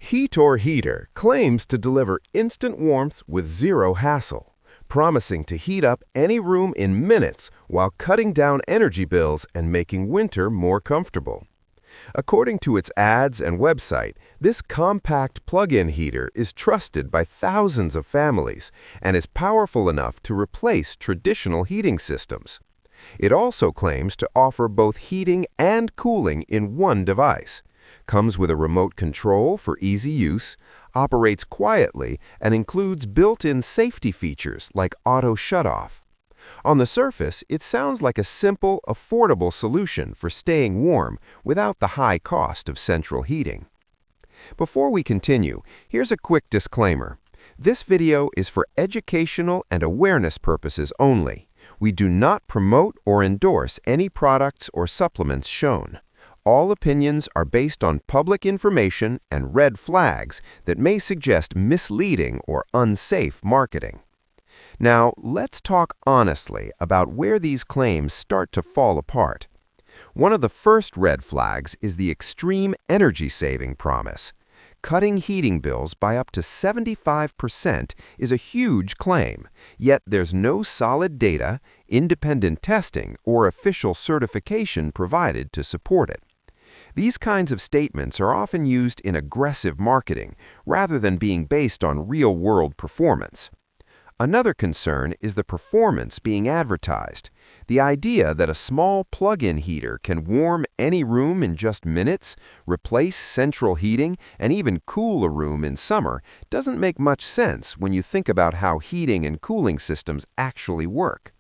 Heatoor Heater claims to deliver instant warmth with zero hassle, promising to heat up any room in minutes while cutting down energy bills and making winter more comfortable. According to its ads and website, this compact plug-in heater is trusted by thousands of families and is powerful enough to replace traditional heating systems. It also claims to offer both heating and cooling in one device, comes with a remote control for easy use, operates quietly, and includes built-in safety features like auto shutoff. On the surface, it sounds like a simple, affordable solution for staying warm without the high cost of central heating. Before we continue, here's a quick disclaimer. This video is for educational and awareness purposes only. We do not promote or endorse any products or supplements shown. All opinions are based on public information and red flags that may suggest misleading or unsafe marketing. Now, let's talk honestly about where these claims start to fall apart. One of the first red flags is the extreme energy-saving promise. Cutting heating bills by up to 75% is a huge claim, yet there's no solid data, independent testing, or official certification provided to support it. These kinds of statements are often used in aggressive marketing rather than being based on real-world performance. Another concern is the performance being advertised. The idea that a small plug-in heater can warm any room in just minutes, replace central heating, and even cool a room in summer doesn't make much sense when you think about how heating and cooling systems actually work.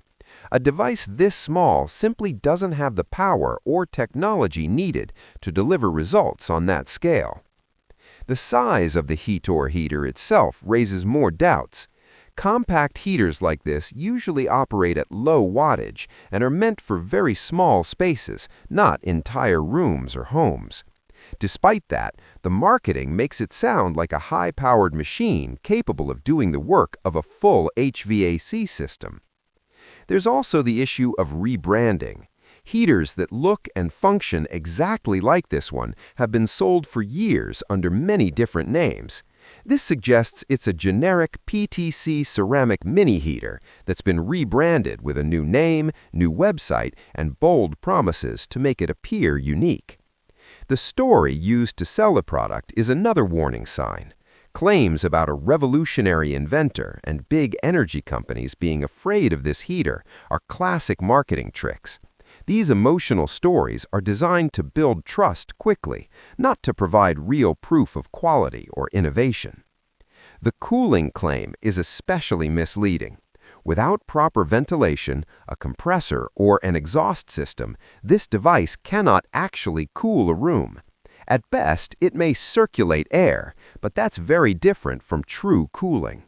A device this small simply doesn't have the power or technology needed to deliver results on that scale. The size of the Heatoor heater itself raises more doubts. Compact heaters like this usually operate at low wattage and are meant for very small spaces, not entire rooms or homes. Despite that, the marketing makes it sound like a high-powered machine capable of doing the work of a full HVAC system. There's also the issue of rebranding. Heaters that look and function exactly like this one have been sold for years under many different names. This suggests it's a generic PTC ceramic mini heater that's been rebranded with a new name, new website, and bold promises to make it appear unique. The story used to sell the product is another warning sign. Claims about a revolutionary inventor and big energy companies being afraid of this heater are classic marketing tricks. These emotional stories are designed to build trust quickly, not to provide real proof of quality or innovation. The cooling claim is especially misleading. Without proper ventilation, a compressor, or an exhaust system, this device cannot actually cool a room. At best, it may circulate air, but that's very different from true cooling.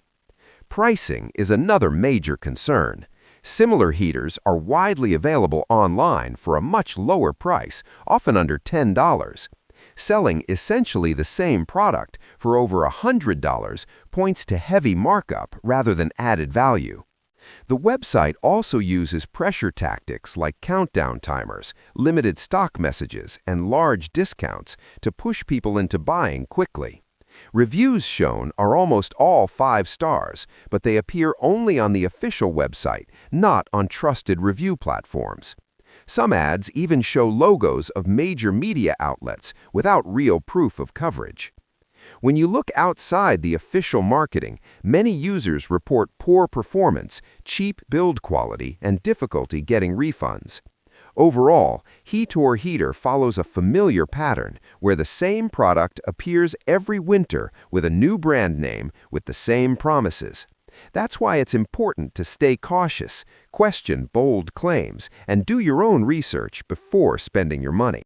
Pricing is another major concern. Similar heaters are widely available online for a much lower price, often under $10. Selling essentially the same product for over $100 points to heavy markup rather than added value. The website also uses pressure tactics like countdown timers, limited stock messages, and large discounts to push people into buying quickly. Reviews shown are almost all 5 stars, but they appear only on the official website, not on trusted review platforms. Some ads even show logos of major media outlets without real proof of coverage. When you look outside the official marketing, many users report poor performance, cheap build quality, and difficulty getting refunds. Overall, Heatoor Heater follows a familiar pattern where the same product appears every winter with a new brand name with the same promises. That's why it's important to stay cautious, question bold claims, and do your own research before spending your money.